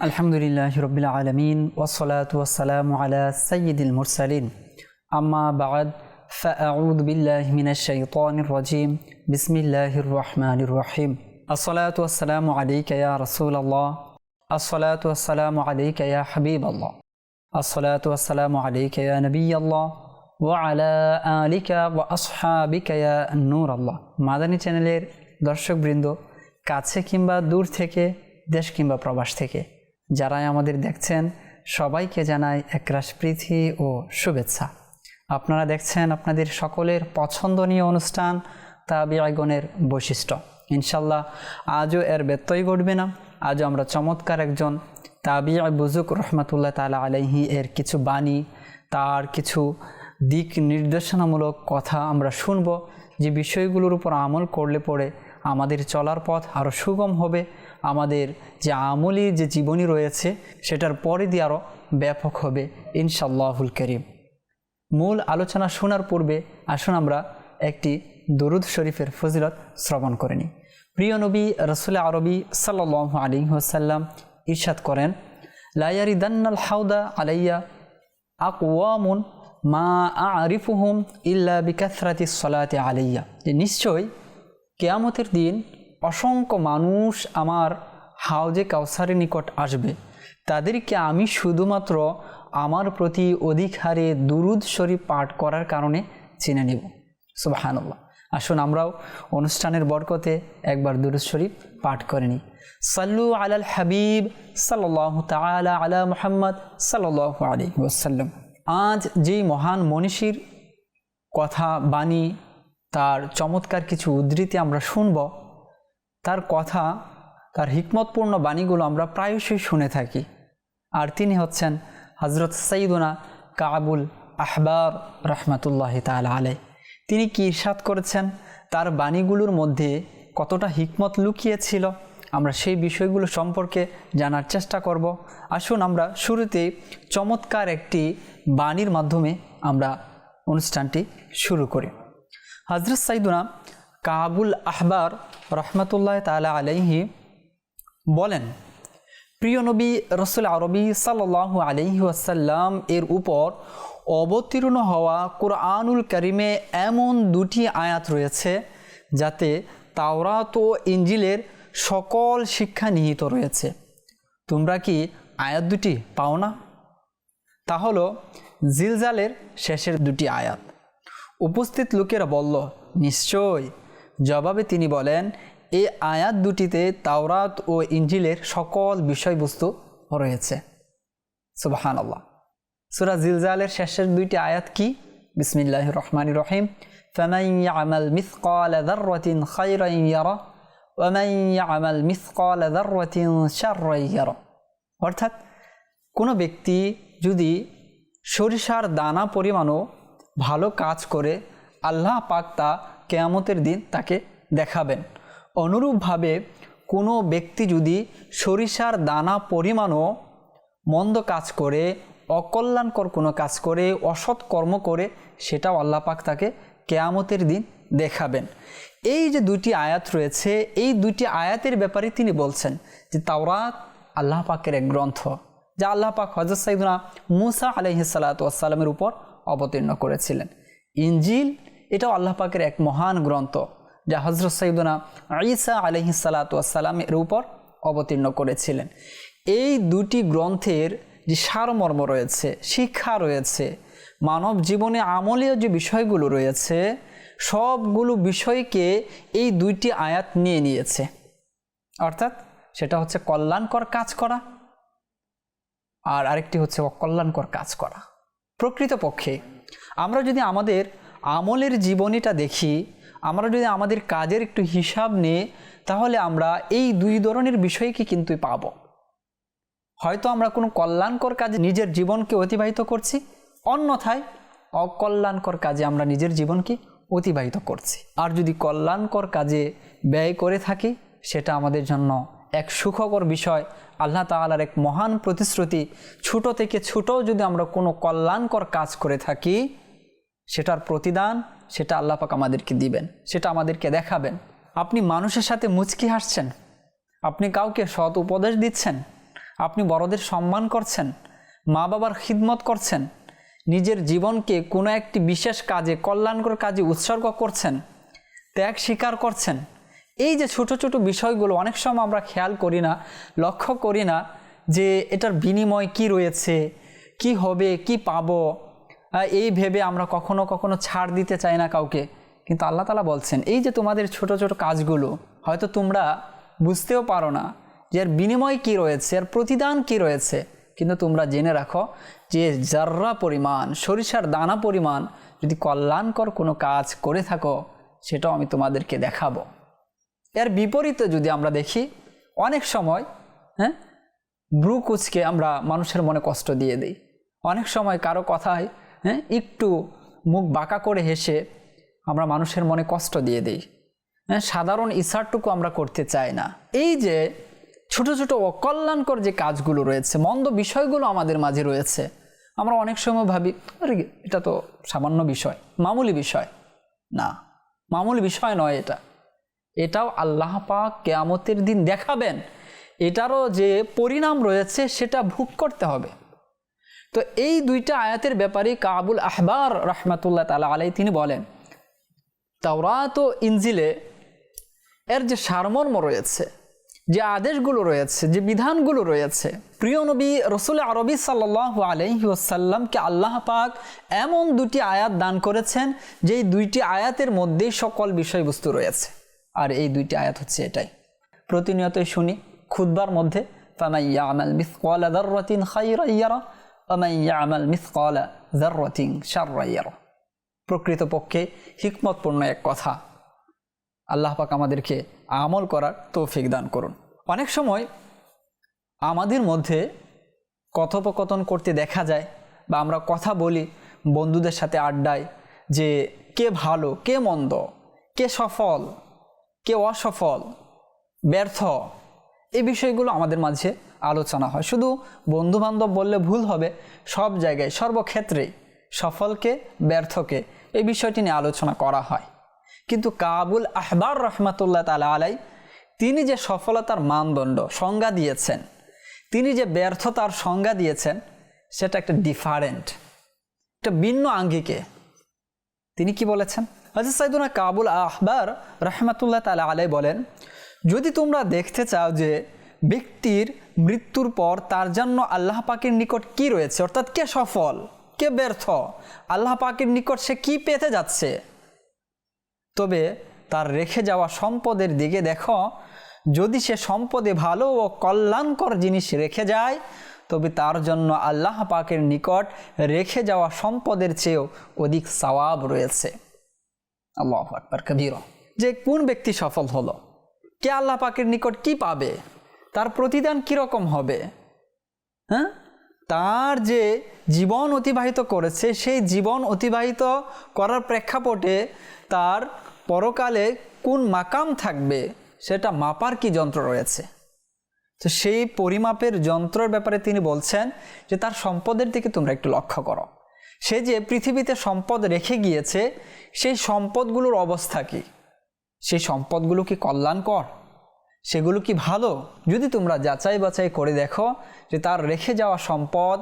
আলহামদুলিল্লাহি রাব্বিল আলামিন ওয়াসসালাতু ওয়াসসালামু আলা সাইয়্যিদিল মুরসালিন আম্মা বা'দ ফাআউযু বিল্লাহি মিনাশ শাইতানির রাজীম বিসমিল্লাহির রাহমানির রহিম আসসালাতু ওয়াসসালামু আলাইকা ইয়া রাসূলাল্লাহ আসসালাতু ওয়াসসালামু আলাইকা ইয়া হাবিবাল্লাহ আসসালাতু ওয়াসসালামু আলাইকা ইয়া নবিয়াল্লাহ ওয়া আলা আলিকা ওয়া আসহাবিকা ইয়া নূরাল্লাহ। মাদানী চ্যানেলের দর্শকবৃন্দ, কাছে কিংবা দূর থেকে, দেশ কিংবা প্রবাস থেকে যারাই আমাদের দেখছেন সবাইকে জানাই একরাশ প্রীতি ও শুভেচ্ছা। আপনারা দেখছেন আপনাদের সকলের পছন্দনীয় অনুষ্ঠান তাবিঈগণের বৈশিষ্ট্য। ইনশাল্লাহ আজও এর ব্যত্যয় ঘটবে না। আজও আমরা চমৎকার একজন তাবিঈ বুজুর্গ রহমাতুল্লাহ তাআলা আলাইহি এর কিছু বাণী, তার কিছু দিক নির্দেশনামূলক কথা আমরা শুনব, যে বিষয়গুলোর উপর আমল করলে পরে আমাদের চলার পথ আরও সুগম হবে, আমাদের যে আমলি যে জীবনী রয়েছে সেটার পরে দিয়ে আরও ব্যাপক হবে ইনশাআল্লাহুল কারীম। মূল আলোচনা শোনার পূর্বে আসুন আমরা একটি দরুদ শরীফের ফজিলত শ্রবণ করে নিই। প্রিয় নবী রাসূল আরবি সাল্লাল্লাহু আলাইহি ওয়াসাল্লাম ইরশাদ করেন, লা ইয়ারিদান্নাল হাউদা আলাইয়া আকওয়ামুন মা আরিফুহুম ইল্লা বিকাথরাতিস সালাতি আলাইয়া, যে নিশ্চয় কিয়ামতের দিন অসংখ্য মানুষ আমার হাউজে কাউসারের নিকট আসবে, তাদেরকে আমি শুধুমাত্র আমার প্রতি অধিক হারে দুরুদ শরীফ পাঠ করার কারণে চিনে নেব। সুবহানাল্লাহ। আসুন আমরাও অনুষ্ঠানের বরকতে একবার দুরুদ শরীফ পাঠ করে নিই। সাল্লু আলাল হাবিব সাল্লাল্লাহু তাআলা আলা মুহাম্মদ সাল্লাল্লাহু আলাইহি ওয়াসাল্লাম। আজ যেই মহান মনীষীর কথা, বাণী, তার চমৎকার কিছু উদ্ধৃতি আমরা শুনব, তার কথা, তার হিকমতপূর্ণ বাণীগুলো আমরা প্রায়শই শুনে থাকি। আর তিনি হচ্ছেন হযরত সাইয়্যিদুনা কাবুল আহবার রাহমাতুল্লাহি তাআলা আলাইহি। তিনি কি ইরশাদ করেছেন, তার বাণীগুলোর মধ্যে কতটা হিকমত লুকিয়ে ছিল, আমরা সেই বিষয়গুলো সম্পর্কে জানার চেষ্টা করব। আসুন আমরা শুরুতেই চমৎকার একটি বাণীর মাধ্যমে আমরা অনুষ্ঠানটি শুরু করি। হযরত সাইয়্যিদুনা কাবুল আহবার রহমাতুল্লাহ তাআলা আলাইহি বলেন, প্রিয় নবী রাসূল আরবি সাল্লাল্লাহু আলাইহি ওয়াসাল্লাম এর উপর অবতীর্ণ হওয়া কুরআনুল কারীমে এমন দুটি আয়াত রয়েছে যাতে তাওরাত ও ইনজিলের সকল শিক্ষা নিহিত রয়েছে। তোমরা কি আয়াত দুটি পাও না? তা হলো জিলজালের শেষের দুটি আয়াত। উপস্থিত লোকেরা বলল, নিশ্চয়। জবাবে তিনি বলেন, এই আয়াত দুটিতে তাওরাত ও ইনজিলের সকল বিষয়বস্তু রয়েছে। সুবহানাল্লাহ। সূরা জিলজালের শেষের দুইটি আয়াত কি? বিসমিল্লাহির রহমানির রহিম, ফামান ইয়ামাল মিসকালা যাররাতিন খায়রান ইয়ারা ওয়া মান ইয়ামাল মিসকালা যাররাতিন শাররান ইয়ারা। অর্থাৎ কোনো ব্যক্তি যদি সরিষার দানা পরিমাণও ভালো কাজ করে, আল্লাহ পাক তা কিয়ামতের দিন তাকে দেখাবেন। অনুরূপভাবে কোনো ব্যক্তি যদি সরিষার দানা পরিমাণও মন্দ কাজ করে, অকল্যাণকর কোনো কাজ করে, অসৎ কর্ম করে, সেটাও আল্লাহ পাক তাকে কিয়ামতের দিন দেখাবেন। এই যে দুটি আয়াত রয়েছে, এই দুটি আয়াতের ব্যাপারে তিনি বলছেন যে তাওরাত আল্লাহ পাকের এক গ্রন্থ, যা আল্লাহ পাক হযরত সাইয়্যিদুনা মূসা আলাইহিস সালাতু ওয়াস সালামের উপর অবতীর্ণ করেছিলেন। ইনজিল এটাও আল্লাহ পাকের এক মহান গ্রন্থ, যা হযরত সাইয়্যিদুনা ঈসা আলাইহিস সালাতু ওয়াস সালামের উপর অবতীর্ণ করেছিলেন। এই দুটি গ্রন্থের যে সারমর্ম রয়েছে, শিক্ষা রয়েছে, মানব জীবনে আমলীয় যে বিষয়গুলো রয়েছে, সবগুলো বিষয়কে এই দুইটি আয়াত নিয়ে নিয়েছে। অর্থাৎ সেটা হচ্ছে কল্যাণকর কাজ করা, আর আরেকটি হচ্ছে অকল্যাণকর কাজ করা। প্রকৃতপক্ষে আমরা যদি আমাদের আমলের জীবনীটা দেখি, আমরা যদি আমাদের কাজের একটু হিসাব নিই, তাহলে আমরা এই দুই ধরনের বিষয়কে কিন্তু পাব। হয়তো আমরা কোনো কল্যাণকর কাজে নিজের জীবনকে অতিবাহিত করছি, অন্যথায় অকল্যাণকর কাজে আমরা নিজের জীবনকে অতিবাহিত করছি। আর যদি কল্যাণকর কাজে ব্যয় করে থাকি, সেটা আমাদের জন্য এক সুখকর বিষয়। আল্লাহ তাআলার এক মহান প্রতিশ্রুতি, ছোট থেকে ছোট যদি আমরা কোনো কল্যাণকর কাজ করে থাকি, সেটার প্রতিদান সেটা আল্লাহ পাক আমাদেরকে দিবেন, সেটা আমাদেরকে দেখাবেন। আপনি মানুষের সাথে মুচকি হাসছেন, আপনি কাউকে সৎ উপদেশ দিচ্ছেন, আপনি বড়দের সম্মান করছেন, মা বাবার খিদমত করছেন, নিজের জীবনকে কোনো একটি বিশেষ কাজে, কল্যাণকর কাজে উৎসর্গ করছেন, ত্যাগ স্বীকার করছেন। এই যে ছোট ছোট বিষয়গুলো অনেক সময় আমরা খেয়াল করি না, লক্ষ্য করি না যে এটার বিনিময় কি রয়েছে, কি হবে, কি পাবো, এই ভেবে আমরা কখনো কখনো ছাড় দিতে চাই না কাউকে। কিন্তু আল্লাহ তাআলা বলছেন এই যে তোমাদের ছোট ছোট কাজগুলো হয়তো তোমরা বুঝতেও পারো না যে এর বিনিময় কি রয়েছে, এর প্রতিদান কি রয়েছে, কিন্তু তোমরা জেনে রাখো যে জাররা পরিমাণ, সরিষার দানা পরিমাণ যদি কল্যাণকর কোনো কাজ করে থাকো সেটাও আমি তোমাদেরকে দেখাবো। এর বিপরীতে যদি আমরা দেখি, অনেক সময় ব্রু কুচকে আমরা মানুষের মনে কষ্ট দিয়ে দিই। অনেক সময় কারো কথায় একটু মুখ বাঁকা করে হেসে আমরা মানুষের মনে কষ্ট দিয়ে দিই। সাধারণ ইশারটুকু আমরা করতে চাই না। এই যে ছোট ছোট অকল্যাণকর যে কাজগুলো রয়েছে, মন্দ বিষয়গুলো আমাদের মাঝে রয়েছে, আমরা অনেক সময় ভাবি আরে এটা তো সামান্য বিষয়, মামুলি বিষয়। না, মামুলি বিষয় নয় এটা। এটাও আল্লাহ পাক কিয়ামতের দিন দেখাবেন, এটারও যে পরিণাম রয়েছে সেটা ভোগ করতে হবে। তো এই দুইটা আয়াতের ব্যাপারে কাবুল আহবার রাহমাতুল্লাহ তাআলা আলাইহি তিনি বলেন, তাওরাত ও ইনজিলে এর যে সারমর্ম রয়েছে, যে আদেশগুলো রয়েছে, যে বিধানগুলো রয়েছে, প্রিয় নবী রাসূল আরবি সাল্লাল্লাহু আলাইহি ওয়াসাল্লামকে আল্লাহ পাক এমন দুটি আয়াত দান করেছেন যেই দুইটি আয়াতের মধ্যেই সকল বিষয়বস্তু রয়েছে। আর এই দুইটি আয়াত হচ্ছে এটাই, প্রতিনিয়তই শুনি খুতবার মধ্যে, ফামান ইয়ামাল মিসকালা যাররাতিন খায়রান ইয়ারা ওয়া মান ইয়ামাল মিসকালা যাররাতিন শাররান ইয়ারা। প্রকৃতপক্ষে হিকমতপূর্ণ এক কথা। আল্লাহ পাক আমাদেরকে আমল করার তৌফিক দান করুন। অনেক সময় আমাদের মধ্যে কথোপকথন করতে দেখা যায় বা আমরা কথা বলি বন্ধুদের সাথে আড্ডায় যে কে ভালো, কে মন্দ, কে সফল, কে অসফল, ব্যর্থ, এই বিষয়গুলো আমাদের মাঝে আলোচনা হয়। শুধু বন্ধুবান্ধব বললে ভুল হবে, সব জায়গায় সর্বক্ষেত্রে সফলকে ব্যর্থকে এই বিষয়টি নিয়ে আলোচনা করা হয়। কিন্তু কাবুল আহবার রহমাতুল্লাহ তাআলা আলাইহি তিনি যে সফলতার মানদণ্ড সংজ্ঞা দিয়েছেন, তিনি যে ব্যর্থতার সংজ্ঞা দিয়েছেন, সেটা একটা ডিফারেন্ট, একটা ভিন্ন আঙ্গিকে। তিনি কি বলেছেন? হযরত সাইয়েদুনা কাবুল আহবার রহমাতুল্লাহ তাআলা আলাইহি বলেন, যদি তোমরা দেখতে চাও যে ব্যক্তির মৃত্যুর পর তার জন্য আল্লাহ পাকের নিকট কি রয়েছে, অর্থাৎ কে সফল, কে ব্যর্থ, আল্লাহ পাকের নিকট সে কি পেতে যাচ্ছে, তবে তার রেখে যাওয়া সম্পদের দিকে দেখো। যদি সে সম্পদে ভালো ও কল্যাণকর জিনিস রেখে যায়, তবে তার জন্য আল্লাহ পাকের নিকট রেখে যাওয়া সম্পদের চেয়েও অধিক সওয়াব রয়েছে। আল্লাহু আকবার কবীরা। যে কোন ব্যক্তি সফল হলো, কে আল্লাহ পাকের নিকট কি পাবে, তার প্রতিদান কীরকম হবে, তার যে জীবন অতিবাহিত করেছে সেই জীবন অতিবাহিত করার প্রেক্ষাপটে তার পরকালে কোন মাকাম থাকবে সেটা মাপার কি যন্ত্র রয়েছে। তো সেই পরিমাপের যন্ত্রের ব্যাপারে তিনি বলছেন যে তার সম্পদের দিকে তোমরা একটু লক্ষ্য করো। সে যে পৃথিবীতে সম্পদ রেখে গিয়েছে, সেই সম্পদগুলোর অবস্থা কি, সেই সম্পদগুলো কি কল্যাণকর, সেগুলো কি ভালো। যদি তোমরা যাচাই বাছাই করে দেখো যে তার রেখে যাওয়া সম্পদ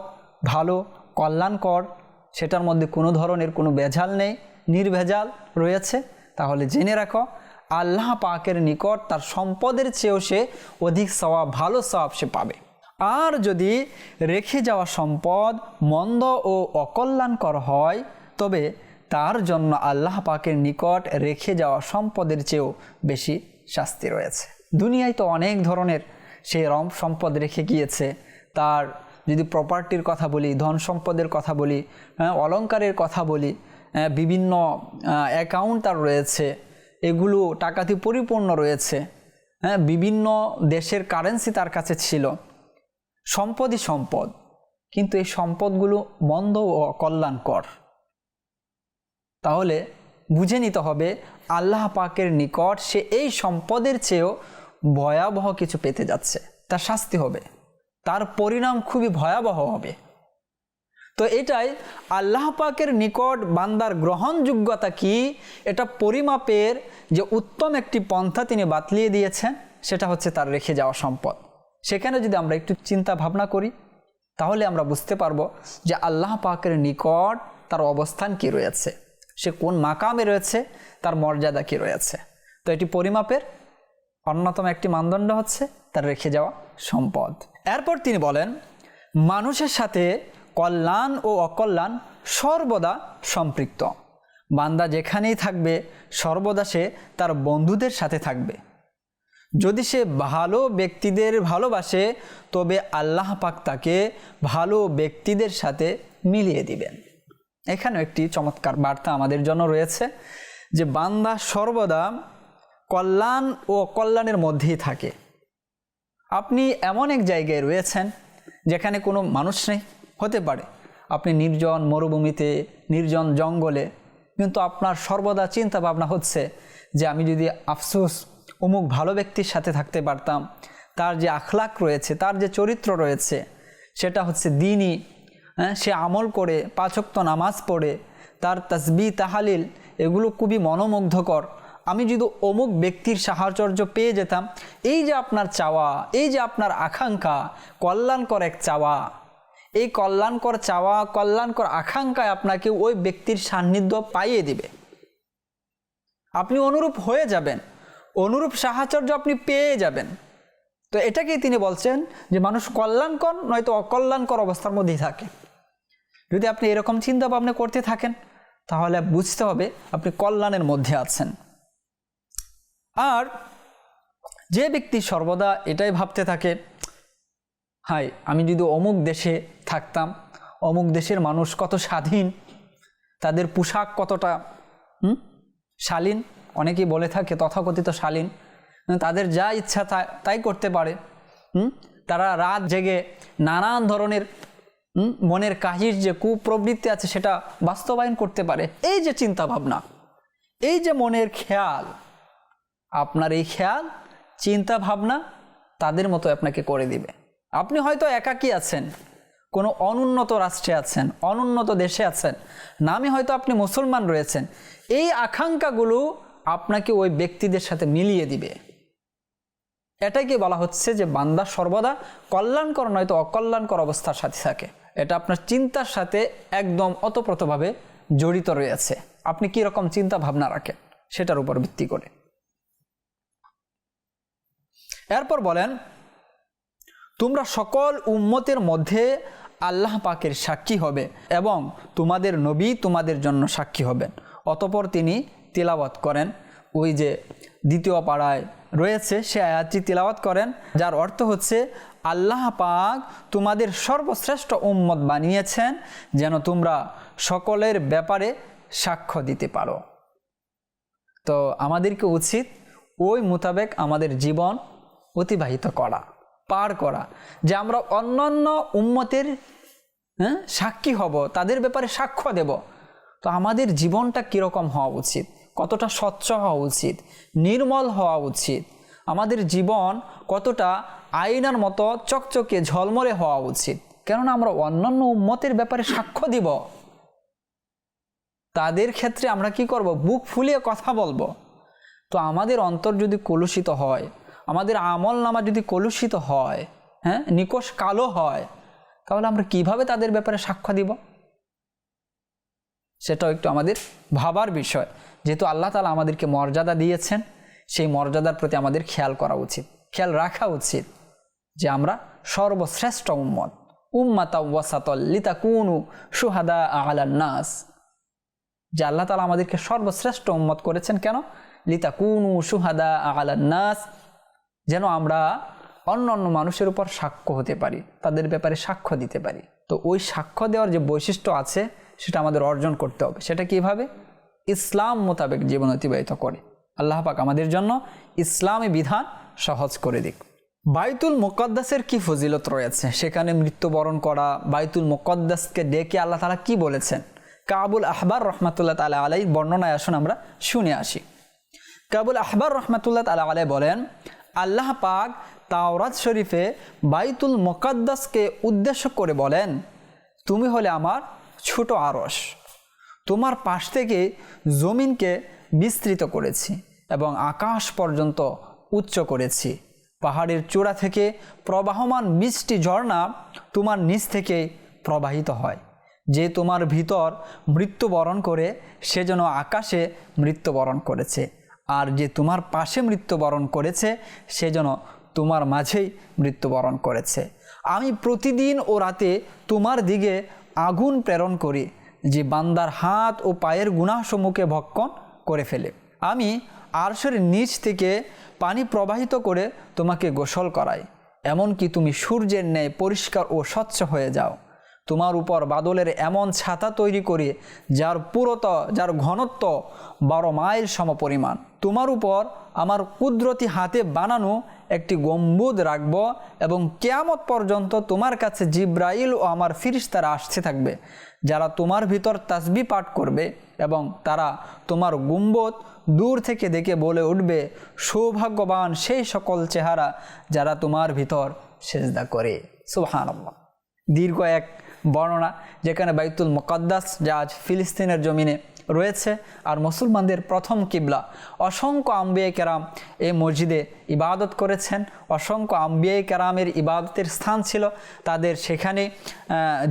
ভালো, কল্যাণকর, সেটার মধ্যে কোনো ধরনের কোনো ভেজাল নেই, নির্ভেজাল রয়েছে, তাহলে জেনে রাখো আল্লাহ পাকের নিকট তার সম্পদের চেয়েও সে অধিক সওয়াব, ভালো সওয়াব সে পাবে। আর যদি রেখে যাওয়া সম্পদ মন্দ ও অকল্যাণকর হয়, তবে তার জন্য আল্লাহ পাকের নিকট রেখে যাওয়া সম্পদের চেয়েও বেশি শাস্তি রয়েছে। দুনিয়ায় তো অনেক ধরনের সে সম্পদ রেখে গিয়েছে। তার যদি প্রপার্টির কথা বলি, ধন সম্পদের কথা বলি, অলংকারের কথা বলি, বিভিন্ন অ্যাকাউন্ট তার রয়েছে, এগুলো টাকাতে পরিপূর্ণ রয়েছে, বিভিন্ন দেশের কারেন্সি তার কাছে ছিল, সম্পদই সম্পদ, কিন্তু এই সম্পদগুলো মন্দ ও অকল্যাণকর। তাহলে বুঝে নিতে হবে আল্লাহ পাকের নিকট সে এই সম্পদের চেয়েও ভয়াবহ কিছু পেতে যাচ্ছে, তার শাস্তি হবে, তার পরিণাম খুবই ভয়াবহ হবে। তো এটাই আল্লাহ পাকের নিকট বান্দার গ্রহণযোগ্যতা কি, এটা পরিমাপের যে উত্তম একটি পন্থা তিনি বাতলিয়ে দিয়েছেন, সেটা হচ্ছে তার রেখে যাওয়া সম্পদ। সেখানে যদি আমরা একটু চিন্তা ভাবনা করি তাহলে আমরা বুঝতে পারবো যে আল্লাহ পাকের নিকট তার অবস্থান কি রয়েছে, সে কোন মাকামে রয়েছে, তার মর্যাদা কি রয়েছে। তো এটি পরিমাপের অন্যতম একটি মানদণ্ড হচ্ছে তার রেখে যাওয়া সম্পদ। এরপর তিনি বলেন, মানুষের সাথে কল্যাণ ও অকল্যাণ সর্বদা সম্পৃক্ত। বান্দা যেখানেই থাকবে সর্বদা সে তার বন্ধুদের সাথে থাকবে। যদি সে ভালো ব্যক্তিদের ভালোবাসে তবে আল্লাহ পাক তাকে ভালো ব্যক্তিদের সাথে মিলিয়ে দিবেন। এখানেও একটি চমৎকার বার্তা আমাদের জন্য রয়েছে যে বান্দা সর্বদা কল্যাণ ও অকল্যাণের মধ্যেই থাকে। আপনি এমন এক জায়গায় রয়েছেন যেখানে কোনো মানুষ নেই, হতে পারে আপনি নির্জন মরুভূমিতে, নির্জন জঙ্গলে, কিন্তু আপনার সর্বদা চিন্তা ভাবনা হচ্ছে যে আমি যদি আফসোস অমুক ভালো ব্যক্তির সাথে থাকতে পারতাম, তার যে আখলাক রয়েছে, তার যে চরিত্র রয়েছে সেটা হচ্ছে দ্বীনি, সে আমল করে 5 ওয়াক্ত নামাজ পড়ে, তার তাসবিহ তাহালিল এগুলো খুবই মনোমুগ্ধকর, আমি যদি অমুক ব্যক্তির সাহচর্য পেয়ে যেতাম। এই যে আপনার চাওয়া, এই যে আপনার আকাঙ্ক্ষা, কল্যাণকর এক চাওয়া, এই কল্যাণকর চাওয়া, কল্যাণকর আকাঙ্ক্ষায় আপনাকে ওই ব্যক্তির সান্নিধ্য পাইয়ে দিবে। আপনি অনুরূপ হয়ে যাবেন, অনুরূপ সাহচর্য আপনি পেয়ে যাবেন। তো এটাকেই তিনি বলছেন যে মানুষ কল্যাণকর নয়তো অকল্যাণকর অবস্থার মধ্যেই থাকে। যদি আপনি এরকম চিন্তা ভাবনা করতে থাকেন তাহলে বুঝতে হবে আপনি কল্যাণের মধ্যে আছেন। আর যে ব্যক্তি সর্বদা এটাই ভাবতে থাকে, হাই আমি যদি অমুক দেশে থাকতাম, অমুক দেশের মানুষ কত স্বাধীন, তাদের পোশাক কতটা শালীন, অনেকেই বলে থাকে তথাকথিত শালীন, তাদের যা ইচ্ছা তাই করতে পারে, তারা রাত জেগে নানান ধরনের মনের কাহির যে কুপ্রবৃত্তি আছে সেটা বাস্তবায়ন করতে পারে। এই যে চিন্তা ভাবনা, এই যে মনের খেয়াল, আপনার এই খেয়াল চিন্তা ভাবনা তাদের মতো আপনাকে করে দিবে। আপনি হয়তো একাকী আছেন, কোনো অনুন্নত রাষ্ট্রে আছেন, অনুন্নত দেশে আছেন, নামে হয়তো আপনি মুসলমান রয়েছেন, এই আকাঙ্ক্ষাগুলো আপনাকে ওই ব্যক্তিদের সাথে মিলিয়ে দিবে। এটাকে বলা হচ্ছে যে বান্দা সর্বদা কল্যাণকর নয়তো অকল্যাণকর অবস্থার সাথে থাকে। এটা আপনার চিন্তার সাথে একদম ওতপ্রোতভাবে জড়িত রয়েছে। আপনি কি রকম চিন্তা ভাবনা রাখেন সেটার উপর ভিত্তি করে। এরপর বলেন, তোমরা সকল উম্মতের মধ্যে আল্লাহ পাকের সাক্ষী হবে এবং তোমাদের নবী তোমাদের জন্য সাক্ষী হবেন। অতঃপর তিনি তিলাওয়াত করেন, ওই যে দ্বিতীয় পাড়ায় রয়েছে সে আয়াতটি তিলাওয়াত করেন, যার অর্থ হচ্ছে আল্লাহ পাক তোমাদের সর্বশ্রেষ্ঠ উম্মত বানিয়েছেন যেন তোমরা সকলের ব্যাপারে সাক্ষ্য দিতে পারো। তো আমাদেরকে উচিত ওই মোতাবেক আমাদের জীবন অতিবাহিত করা, পার করা, যে আমরা অন্যান্য উম্মতের সাক্ষী হব, তাদের ব্যাপারে সাক্ষ্য দেব। তো আমাদের জীবনটা কীরকম হওয়া উচিত, কতটা স্বচ্ছ হওয়া উচিত, নির্মল হওয়া উচিত, আমাদের জীবন কতটা আয়নার মতো চকচকে ঝলমলে হওয়া উচিত। কেননা আমরা অন্যান্য উম্মতের ব্যাপারে সাক্ষ্য দিব, তাদের ক্ষেত্রে আমরা কি করব, বুক ফুলিয়ে কথা বলবো। তো আমাদের অন্তর যদি কলুষিত হয়, আমাদের আমল নামা যদি কলুষিত হয়, নিকষ কালো হয়, তাহলে আমরা কিভাবে তাদের ব্যাপারে সাক্ষ্য দিব? সেটাও একটু আমাদের ভাবার বিষয়। যেহেতু আল্লাহ তাআলা আমাদেরকে মর্যাদা দিয়েছেন, সেই মর্যাদার প্রতি আমাদের খেয়াল করা উচিত, খেয়াল রাখা উচিত যে আমরা সর্বশ্রেষ্ঠ উম্মত, উম্মাতাও ওয়াসাতাল লিতাকুনু শুহাদা আলান নাস। যে আল্লাহ তাআলা আমাদেরকে সর্বশ্রেষ্ঠ উম্মত করেছেন কেন? লিতাকুনু শুহাদা আলান নাস, যেন আমরা অন্য অন্য মানুষের উপর সাক্ষ্য হতে পারি, তাদের ব্যাপারে সাক্ষ্য দিতে পারি। তো ওই সাক্ষ্য দেওয়ার যে বৈশিষ্ট্য আছে সেটা আমাদের অর্জন করতে হবে। সেটা কিভাবে? ইসলাম মোতাবেক জীবন অতিবাহিত করে। আল্লাহ পাক আমাদের জন্য ইসলামী বিধান সহজ করে দিক। বাইতুল মুকদ্দাসের কি ফজিলত রয়েছে, সেখানে মৃত্যুবরণ করা, বাইতুল মুকদ্দাসকে ডেকে আল্লাহ তাআলা কি বলেছেন? কাবুল আহবার রহমাতুল্লাহ তাআলা আলাইহি বর্ণনায় আসুন আমরা শুনে আসি। কাবুল আহবার রহমাতুল্লাহ তাআলা আলাইহি বলেন, আল্লাহ পাক তাওরাত শরীফে বাইতুল মুকদ্দাসকে উদ্দেশ্য করে বলেন, তুমি হলে আমার ছোট আরশ, তোমার পাশ থেকে জমিনকে বিস্তৃত করেছি এবং আকাশ পর্যন্ত উচ্চ করেছি। পাহাড়ের চূড়া থেকে প্রবাহমান মিষ্টি ঝর্ণা তোমার নিচ থেকে প্রবাহিত হয়। যে তোমার ভিতর মৃত্যুবরণ করে সে যেন আকাশে মৃত্যুবরণ করেছে, আর যে তোমার পাশে মৃত্যুবরণ করেছে সে যেন তোমার মাঝেই মৃত্যুবরণ করেছে। আমি প্রতিদিন ও রাতে তোমার দিকে আগুন প্রেরণ করি যে বান্দার হাত ও পায়ের গুনাহসমূহকে ভক্ষণ করে ফেলে। আমি আরশের নিচ থেকে পানি প্রবাহিত করে তোমাকে গোসল করাই, এমনকি তুমি সূর্যের ন্যায় পরিষ্কার ও স্বচ্ছ হয়ে যাও। তোমার উপর বাদলের এমন ছাতা তৈরি করি যার পুরুত্ব, যার ঘনত্ব 12 মাইল সমপরিমাণ। তোমার উপর আমার কুদরতি হাতে বানানো একটি গম্বুজ রাখব এবং কিয়ামত পর্যন্ত তোমার কাছে জিব্রাইল ও আমার ফিরিস্তারা আসতে থাকবে, যারা তোমার ভিতর তাসবিহ পাঠ করবে এবং তারা তোমার গম্বুজ দূর থেকে দেখে বলে উঠবে, সৌভাগ্যবান সেই সকল চেহারা যারা তোমার ভিতর সেজদা করে। সুবহানাল্লাহ। দীর্ঘ এক বর্ণনা, যেখানে বাইতুল মুকাদ্দাস যা আজ ফিলিস্তিনের জমিনে রয়েছে আর মুসলমানদের প্রথম কিবলা। অসংখ্য আম্বিয়া কেরাম এই মসজিদে ইবাদত করেছেন, অসংখ্য আম্বিয়া কেরামের ইবাদতের স্থান ছিল, তাদের সেখানে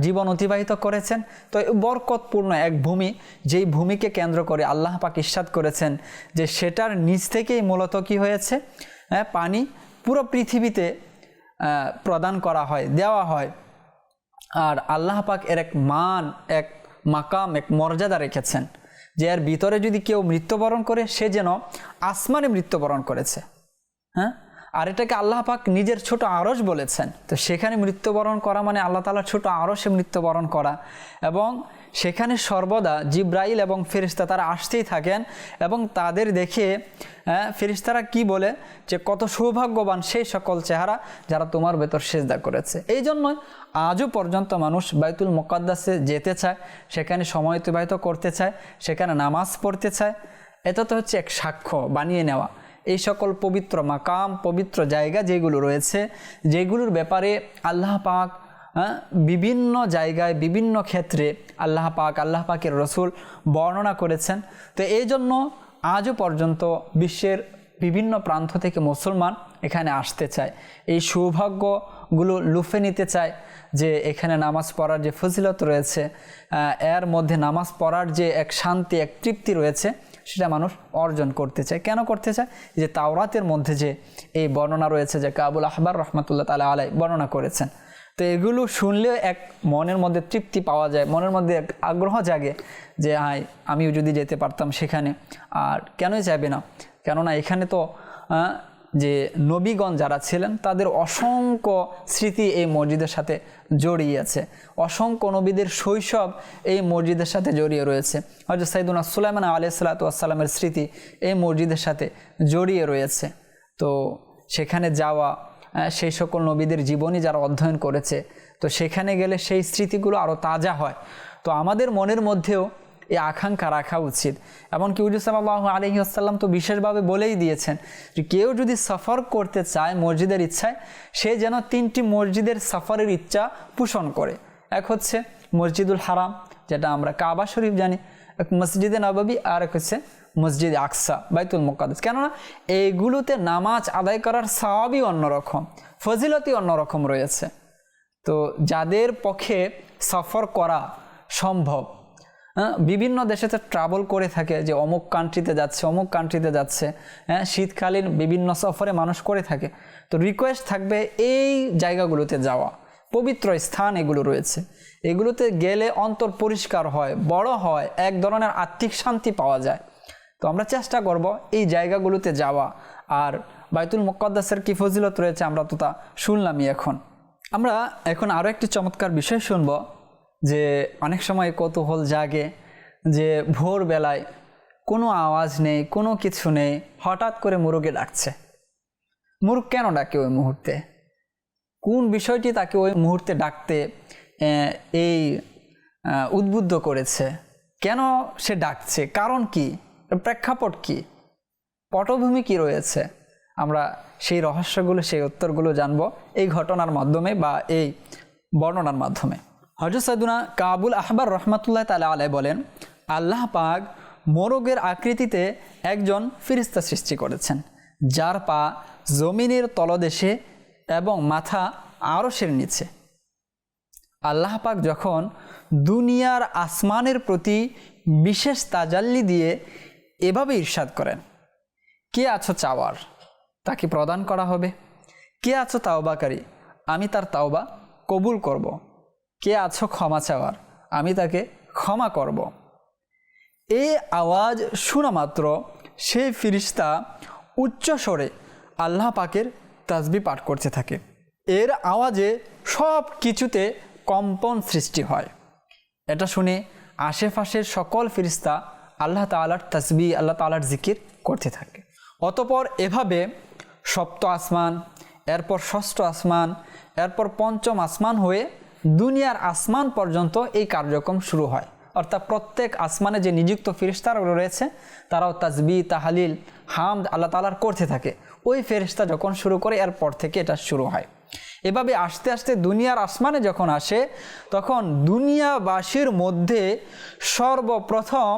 জীবন অতিবাহিত করেছেন। তো বরকতপূর্ণ এক ভূমি, যেই ভূমিকে কেন্দ্র করে আল্লাহ পাক ইরশাদ করেছেন যে সেটার নিচ থেকেই মূলত কি হয়েছে, পানি পুরো পৃথিবীতে প্রদান করা হয়, দেওয়া হয়। আর আল্লাহ পাক এর এক মান, এক মাকাম, এক মর্যাদা রেখেছেন যে এর ভিতরে যদি কেউ মৃত্যুবরণ করে সে যেন আসমানে মৃত্যুবরণ করেছে। আর এটাকে আল্লাহ পাক নিজের ছোট আরশ বলেছেন। তো সেখানে মৃত্যুবরণ করা মানে আল্লাহ তাআলা ছোট আরশে মৃত্যুবরণ করা, এবং সেখানে সর্বদা জিব্রাইল এবং ফেরেশতা তারা আসতেই থাকেন এবং তাদের দেখে ফেরেশতারা কি বলে যে কত সৌভাগ্যবান সেই সকল চেহারা যারা তোমার ভেতর সেজদা করেছে। এই জন্যই আজও পর্যন্ত মানুষ বাইতুল মুকাদ্দাসে যেতে চায়, সেখানে সময় অতিবাহিত করতে চায়, সেখানে নামাজ পড়তে চায়। এটা তো হচ্ছে এক সাক্ষ্য বানিয়ে নেওয়া। এই সকল পবিত্র মাকাম, পবিত্র জায়গা যেগুলো রয়েছে, যেগুলোর ব্যাপারে আল্লাহ পাক বিভিন্ন জায়গায় বিভিন্ন ক্ষেত্রে আল্লাহ পাকের রসুল বর্ণনা করেছেন। তো এই জন্য আজও পর্যন্ত বিশ্বের বিভিন্ন প্রান্ত থেকে মুসলমান এখানে আসতে চায়, এই সৌভাগ্যগুলো লুফে নিতে চায় যে এখানে নামাজ পড়ার যে ফজিলত রয়েছে, এর মধ্যে নামাজ পড়ার যে এক শান্তি, এক তৃপ্তি রয়েছে, সেটা মানুষ অর্জন করতে চায়। কেন করতে চায়? যে তাওরাতের মধ্যে যে এই বর্ণনা রয়েছে যে কাবুল আহবার রহমাতুল্লাহ তাআলা আলাইহি বর্ণনা করেছেন। তো এগুলো শুনলেও এক মনের মধ্যে তৃপ্তি পাওয়া যায়, মনের মধ্যে এক আগ্রহ জাগে যে আমিও যদি যেতে পারতাম সেখানে। আর কেনই যাবে না, কেননা এখানে তো যে নবীগণ যারা ছিলেন তাদের অসংখ্য স্মৃতি এই মসজিদের সাথে জড়িয়ে আছে, অসংখ্য নবীদের শৈশব এই মসজিদের সাথে জড়িয়ে রয়েছে। হযরত সাইয়্যিদুনা সুলাইমান আলাইহিস সালাতু ওয়াস সালামের স্মৃতি এই মসজিদের সাথে জড়িয়ে রয়েছে। তো সেখানে যাওয়া, সেই সকল নবীদের জীবনী যারা অধ্যয়ন করেছে, তো সেখানে গেলে সেই স্মৃতিগুলো আরও তাজা হয়। তো আমাদের মনের মধ্যেও এই আকাঙ্ক্ষা রাখা উচিত। এমনকি হুজুর সাল্লাল্লাহু আলাইহি ওয়াসাল্লাম তো বিশেষভাবে বলেই দিয়েছেন যে কেউ যদি সফর করতে চায় মসজিদের ইচ্ছায়, সে যেন 3টি মসজিদের সফরের ইচ্ছা পোষণ করে। এক হচ্ছে মসজিদুল হারাম, যেটা আমরা কাবা শরীফ জানি, এক মসজিদে নববী, আর এক হচ্ছে মসজিদে আকসা, বাইতুল মুকাদ্দাস। কেননা এইগুলোতে নামাজ আদায় করার সওয়াবই অন্যরকম, ফজিলতই অন্যরকম রয়েছে। তো যাদের পক্ষে সফর করা সম্ভব, বিভিন্ন দেশে তো ট্রাভেল করে থাকে যে অমুক কান্ট্রিতে যাচ্ছে, অমুক কান্ট্রিতে যাচ্ছে, শীতকালীন বিভিন্ন সফরে মানুষ করে থাকে। তো রিকোয়েস্ট থাকবে এই জায়গাগুলোতে যাওয়া, পবিত্র স্থান এগুলো রয়েছে, এগুলোতে গেলে অন্তর পরিষ্কার হয়, বড় হয়, এক ধরনের আত্মিক শান্তি পাওয়া যায়। তো আমরা চেষ্টা করব এই জায়গাগুলোতে যাওয়া। আর বাইতুল মুকাদ্দাসের কি ফজিলত রয়েছে আমরা তো তা শুনলামই। আমরা এখন আরও একটি চমৎকার বিষয় শুনব যে অনেক সময় কৌতূহল জাগে যে ভোরবেলায় কোনো আওয়াজ নেই, কোনো কিছু নেই, হঠাৎ করে মোরগে ডাকছে। মোরগ কেন ডাকে ওই মুহূর্তে? কোন বিষয়টি তাকে ওই মুহূর্তে ডাকতে এই উদ্বুদ্ধ করেছে? কেন সে ডাকছে? কারণ কি? প্রেক্ষাপট কি? পটভূমি কি রয়েছে? আমরা সেই রহস্যগুলো, সেই উত্তরগুলো জানব এই ঘটনার মাধ্যমে বা এই বর্ণনার মাধ্যমে। হযরত সাইয়্যিদুনা কাবুল আহবার রহমাতুল্লাহ তাআলা আলাইহি বলেন, আল্লাহ পাক মোরগের আকৃতিতে একজন ফেরেশতা সৃষ্টি করেছেন, যার পা জমিনের তলদেশে এবং মাথা আরশের নিচে। আল্লাহ পাক যখন দুনিয়ার আসমানের প্রতি বিশেষ তাজাল্লি দিয়ে এভাবে ইরশাদ করেন, কে আছো চাওয়ার, তাকে প্রদান করা হবে। কে আছো তাওবাকারী, আমি তার তাওবা কবুল করব। কে আছো ক্ষমা চাওয়ার, আমি তাকে ক্ষমা করব। এই আওয়াজ শোনা মাত্র সেই ফিরিস্তা উচ্চ স্বরে আল্লাহ পাকের তাসবিহ পাঠ করতে থাকে। এর আওয়াজে সব কিছুতে কম্পন সৃষ্টি হয়। এটা শুনে আশেপাশের সকল ফিরিস্তা আল্লাহ তাআলার তাসবিহ, আল্লাহ তাআলার জিকির করতে থাকে। অতঃপর এভাবে সপ্ত আসমান, এরপর ষষ্ঠ আসমান, এরপর পঞ্চম আসমান হয়ে দুনিয়ার আসমান পর্যন্ত এই কার্যক্রম শুরু হয়। অর্থাৎ প্রত্যেক আসমানে যে নিযুক্ত ফেরেশতারা রয়েছে তারাও তাসবিহ, তাহলিল, হামদ আল্লাহ তাআলার করতে থাকে। ওই ফেরেশতা যখন শুরু করে এরপর থেকে এটা শুরু হয়। এভাবে আস্তে আস্তে দুনিয়ার আসমানে যখন আসে তখন দুনিয়াবাসীর মধ্যে সর্বপ্রথম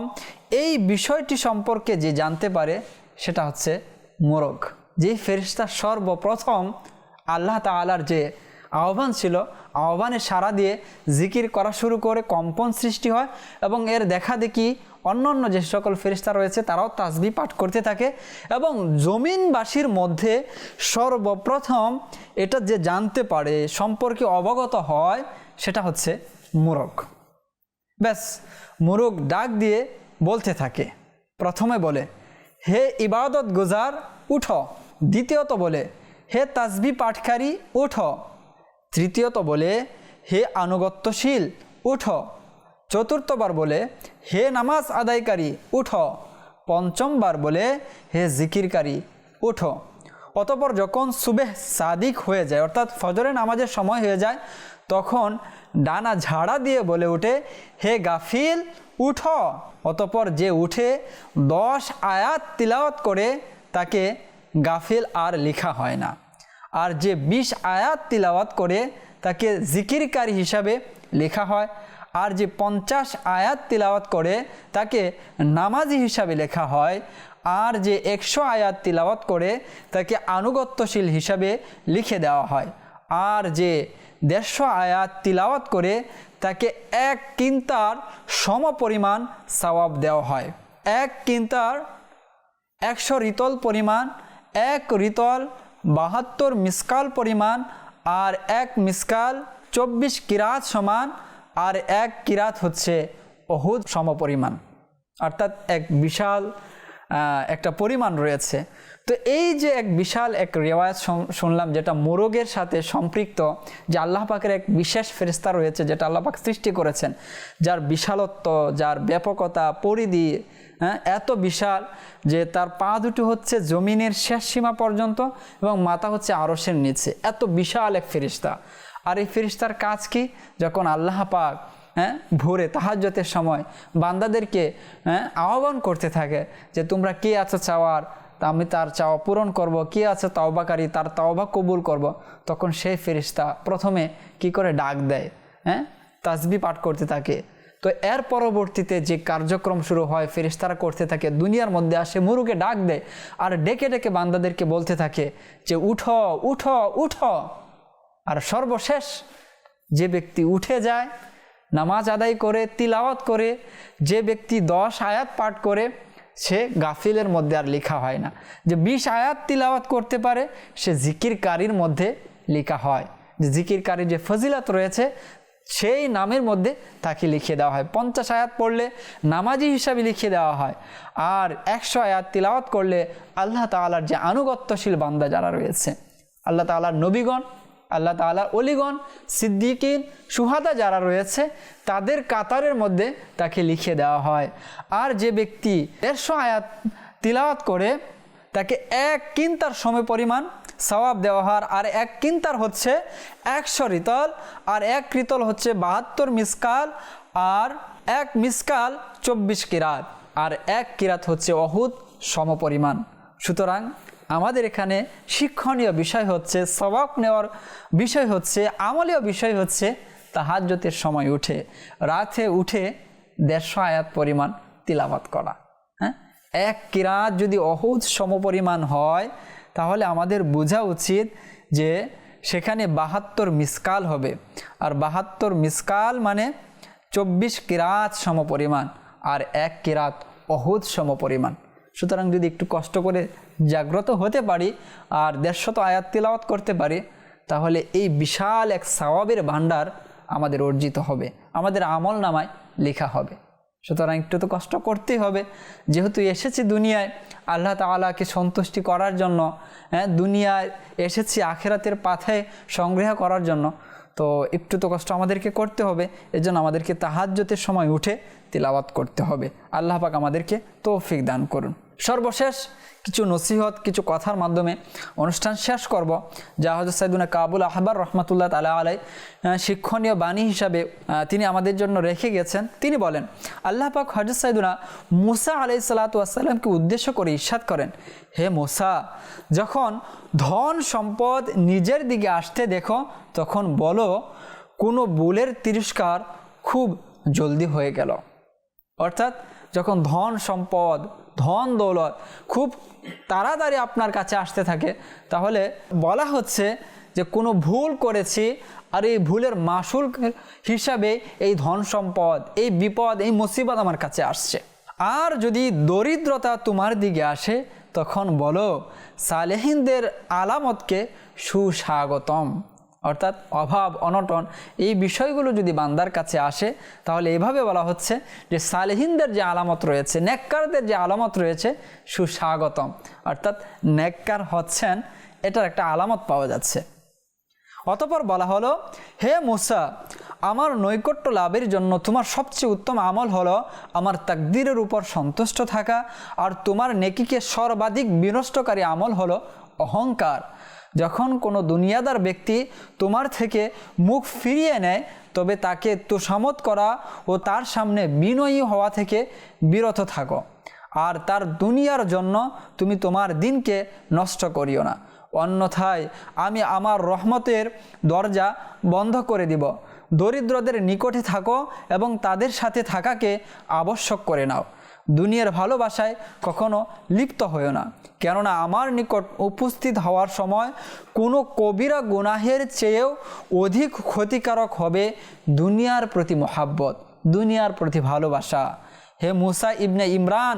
এই বিষয়টি সম্পর্কে যে জানতে পারে সেটা হচ্ছে মোরগ। যেই ফেরেশতা সর্বপ্রথম আল্লাহ তাআলার যে আহ্বান ছিল, আহ্বানে সাড়া দিয়ে জিকির করা শুরু করে কম্পন সৃষ্টি হয় এবং এর দেখা দেখি অন্যান্য যে সকল ফেরেশতা রয়েছে তারাও তাসবিহ পাঠ করতে থাকে এবং জমিনবাসীর মধ্যে সর্বপ্রথম এটা যে জানতে পারে, সম্পর্কে অবগত হয়, সেটা হচ্ছে মোরগ। ব্যাস, মোরগ ডাক দিয়ে বলতে থাকে। প্রথমে বলে, হে ইবাদত গুজার উঠো। দ্বিতীয়ত বলে, হে তাসবিহ পাঠকারী উঠো। তৃতীয়ত বলে, হে আনুগত্যশীল উঠো। চতুর্থবার বলে, হে নামাজ আদায়কারী উঠো। পঞ্চমবার বলে, হে জিকিরকারী উঠো। অতঃপর যখন সুবেহ সাদিক হয়ে যায়, অর্থাৎ ফজরের নামাজের সময় হয়ে যায়, তখন ডানা ঝাড়া দিয়ে বলে ওঠে, হে গাফিল উঠো। অতঃপর যে উঠে 10 আয়াত তিলাওয়াত করে তাকে গাফিল আর লেখা হয় না। আর যে 20 আয়াত তিলাওয়াত করে তাকে জিকিরকারী হিসাবে লেখা হয়। আর যে 50 আয়াত তিলাওয়াত করে তাকে নামাজি হিসাবে লেখা হয়। আর যে 100 আয়াত তিলাওয়াত করে তাকে আনুগত্যশীল হিসাবে লিখে দেওয়া হয়। আর যে 150 আয়াত তিলাওয়াত করে তাকে 1 কিন্তার সমপরিমাণ সওয়াব দেওয়া হয়। 1 কিন্তার 100 রিতল পরিমাণ, 1 রিতল 72 মিসকাল পরিমাণ, আর 1 মিসকাল 24 কিরাত সমান, আর 1 কিরাত হচ্ছে উহুদ সমপরিমাণ। অর্থাৎ এক বিশাল একটা পরিমাণ রয়েছে। তো এই যে এক বিশাল এক রিওয়ায়াত শুনলাম যেটা মোরগের সাথে সম্পৃক্ত, যে আল্লাহ পাকের এক বিশেষ ফেরেশতা রয়েছে যেটা আল্লাহ পাক সৃষ্টি করেছেন, যার বিশালত্ব, যার ব্যাপকতা, পরিধি এত বিশাল যে তার পা দুটো হচ্ছে জমিনের শেষ সীমা পর্যন্ত এবং মাথা হচ্ছে আরশের নিচে। এত বিশাল এক ফেরেশতা। আর এই ফেরেশতার কাজ কি? যখন আল্লাহ পাক ভোরে তাহাজ্জুদের সময় বান্দাদেরকে আহ্বান করতে থাকে যে তোমরা কে আছো চাওয়ার, তা আমি তার চাওয়া পূরণ করব, কে আছে তাওবাকারী তার তাওবা কবুল করব, তখন সেই ফেরেশতা প্রথমে কি করে ডাক দেয়, তাসবিহ পাঠ করতে থাকে। তো এর পরবর্তীতে যে কার্যক্রম শুরু হয়, ফেরেশতারা করতে থাকে, দুনিয়ার মধ্যে আসে, মুরুকে ডাক দেয় আর ডেকে ডেকে বান্দাদেরকে বলতে থাকে যে উঠো উঠো উঠো। আর সর্বশেষ যে ব্যক্তি উঠে যায়, নামাজ আদায় করে, তিলাওয়াত করে, যে ব্যক্তি 10 আয়াত পাঠ করে, সে গাফিলের মধ্যে আর লেখা হয় না। যে 20 আয়াত তিলাওয়াত করতে পারে সে জিকিরকারীর মধ্যে লেখা হয়। যে জিকিরকারীর যে ফজিলত রয়েছে সেই নামের মধ্যে তাকে লিখে দেওয়া হয়। 50 আয়াত পড়লে নামাজি হিসাবে লিখে দেওয়া হয়। আর 100 আয়াত তিলাওয়াত করলে আল্লাহ তাআলার যে আনুগত্যশীল বান্দা যারা রয়েছে, আল্লাহ তাআলার নবীগণ, আল্লাহ তাআলার ওলিগণ, সিদ্দিকিন, শুহাদা যারা রয়েছে, তাদের কাতারের মধ্যে তাকে লিখে দেওয়া হয়। আর যে ব্যক্তি 150 আয়াত তিলাওয়াত করে তাকে 1 কিন্তার সমপরিমাণ সওয়াব দেওয়া হয়। আর 1 কিন্তার হচ্ছে 100 রিতল, আর 1 রিতল হচ্ছে 72 মিসকাল, আর 1 মিসকাল 24 কিরাত, আর 1 কিরাত হচ্ছে উহুদ সমপরিমাণ। সুতরাং আমাদের এখানে শিক্ষণীয় বিষয় হচ্ছে, সওয়াব নেওয়ার বিষয় হচ্ছে, আমলীয় বিষয় হচ্ছে তাহাজ্জুদের সময় উঠে, রাতে উঠে 150 আয়াত পরিমাণ তিলাওয়াত করা। এক কিরাত যদি অহুদ সমপরিমাণ হয় তাহলে আমাদের বোঝা উচিত যে সেখানে 72 মিসকাল হবে। আর 72 মিসকাল মানে 24 কিরাত সমপরিমাণ, আর এক কিরাত অহুদ সমপরিমাণ। সুতরাং যদি একটু কষ্ট করে জাগ্রত হতে পারি আর 150 আয়াত তিলাওয়াত করতে পারি, তাহলে এই বিশাল এক সওয়াবের ভান্ডার আমাদের অর্জিত হবে, আমাদের আমল নামায় লেখা হবে। সুতরাং একটু তো কষ্ট করতেই হবে, যেহেতু এসেছি দুনিয়ায় আল্লাহ তাআলাকে সন্তুষ্টি করার জন্য, দুনিয়ায় এসেছি আখিরাতের পাথে সংগ্রহ করার জন্য, তো একটু তো কষ্ট আমাদেরকে করতে হবে। এজন্য আমাদেরকে তাহাজ্জুদের সময় উঠে তিলাওয়াত করতে হবে। আল্লাহ পাক আমাদেরকে তৌফিক দান করুন। সর্বশেষ কিছু নসিহত, কিছু কথার মাধ্যমে অনুষ্ঠান শেষ করব, যা হযরত সাইয়েদুনা কাবুল আহবার রহমাতুল্লাহ তাআলা আলাইহি শিক্ষণীয় বাণী হিসাবে তিনি আমাদের জন্য রেখে গেছেন। তিনি বলেন, আল্লাহ পাক হযরত সাইয়েদুনা মুসা আলাইহিস সালাতু ওয়াস সালামকে উদ্দেশ্য করে ইরশাদ করেন, হে মুসা, যখন ধন সম্পদ নিজের দিকে আসতে দেখো তখন বলো কোনো ভুলের তিরস্কার খুব জলদি হয়ে গেল। অর্থাৎ যখন ধন সম্পদ, ধন দৌলত খুব তাড়াতাড়ি আপনার কাছে আসতে থাকে, তাহলে বলা হচ্ছে যে কোনো ভুল করেছি আর এই ভুলের মাসুল হিসাবে এই ধন সম্পদ, এই বিপদ, এই মুসিবত আমার কাছে আসছে। আর যদি দরিদ্রতা তোমার দিকে আসে তখন বলো সালেহিনদের আলামতকে সুস্বাগতম। অর্থাৎ অভাব, অনটন, এই বিষয়গুলো যদি বান্দার কাছে আসে তাহলে এভাবে বলা হচ্ছে যে সালেহিনদের যে আলামত রয়েছে, নেককারদের যে আলামত রয়েছে, সুস্বাগতম। অর্থাৎ নেককার হচ্ছেন, এটার একটা আলামত পাওয়া যাচ্ছে। অতঃপর বলা হলো, হে মুসা, আমার নৈকট্য লাভের জন্য তোমার সবচেয়ে উত্তম আমল হলো আমার তাকদীরের উপর সন্তুষ্ট থাকা, আর তোমার নেকিকে সর্বাধিক বিনষ্টকারী আমল হলো অহংকার। যখন কোনো দুনিয়াদার ব্যক্তি তোমার থেকে মুখ ফিরিয়ে নেয় তবে তাকে তোষামত করা ও তার সামনে বিনয়ী হওয়া থেকে বিরত থাকো, আর তার দুনিয়ার জন্য তুমি তোমার দিনকে নষ্ট করিও না, অন্যথায় আমি আমার রহমতের দরজা বন্ধ করে দিব। দরিদ্রদের নিকটে থাকো এবং তাদের সাথে থাকাকে আবশ্যক করে নাও। দুনিয়ার ভালোবাসায় কখনো লিপ্ত হয়েও না, কেননা আমার নিকট উপস্থিত হওয়ার সময় কোনো কবিরা গুনাহের চেয়েও অধিক ক্ষতিকারক হবে দুনিয়ার প্রতি মহাব্বত, দুনিয়ার প্রতি ভালোবাসা। হে মুসা ইবনে ইমরান,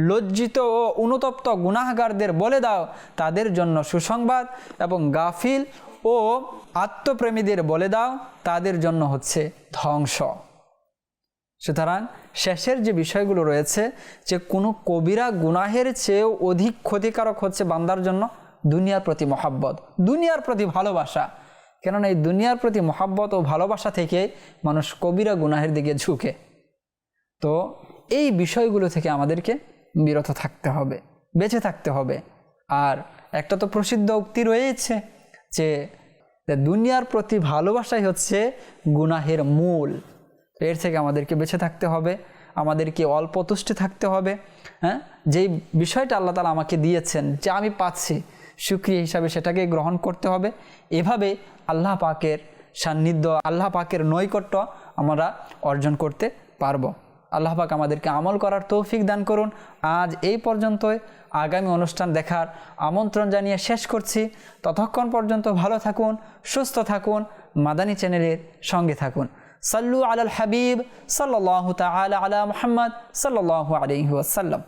লজ্জিত ও অনুতপ্ত গুনাহগারদের বলে দাও তাদের জন্য সুসংবাদ, এবং গাফিল ও আত্মপ্রেমীদের বলে দাও তাদের জন্য হচ্ছে ধ্বংস। সুতরাং শেষের যে বিষয়গুলো রয়েছে, যে কোনো কবিরা গুনাহের চেয়েও অধিক ক্ষতিকারক হচ্ছে বান্দার জন্য দুনিয়ার প্রতি মহাব্বত, দুনিয়ার প্রতি ভালোবাসা। কেননা এই দুনিয়ার প্রতি মহাব্বত ও ভালোবাসা থেকে মানুষ কবিরা গুনাহের দিকে ঝুঁকে। তো এই বিষয়গুলো থেকে আমাদেরকে বিরত থাকতে হবে, বেঁচে থাকতে হবে। আর একটা তো প্রসিদ্ধ উক্তি রয়েছে যে দুনিয়ার প্রতি ভালোবাসাই হচ্ছে গুনাহের মূল। এর থেকে আমাদেরকে বেঁচে থাকতে হবে, আমাদেরকে অল্প তুষ্টে থাকতে হবে। যেই বিষয়টা আল্লাহ তাআলা আমাকে দিয়েছেন, যে আমি পাচ্ছি, শুকরিয়া হিসাবে সেটাকে গ্রহণ করতে হবে। এভাবে আল্লাহ পাকের সান্নিধ্য, আল্লাহ পাকের নৈকট্য আমরা অর্জন করতে পারবো। আল্লাহ পাক আমাদেরকে আমল করার তৌফিক দান করুন। আজ এই পর্যন্তই, আগামী অনুষ্ঠান দেখার আমন্ত্রণ জানিয়ে শেষ করছি। ততক্ষণ পর্যন্ত ভালো থাকুন, সুস্থ থাকুন, মাদানী চ্যানেলের সঙ্গে থাকুন। সাল্লু আলাল হাবিব সাল্লাল্লাহু তাআলা আলা মুহাম্মদ সাল্লাল্লাহু আলাইহি ওয়াসাল্লাম।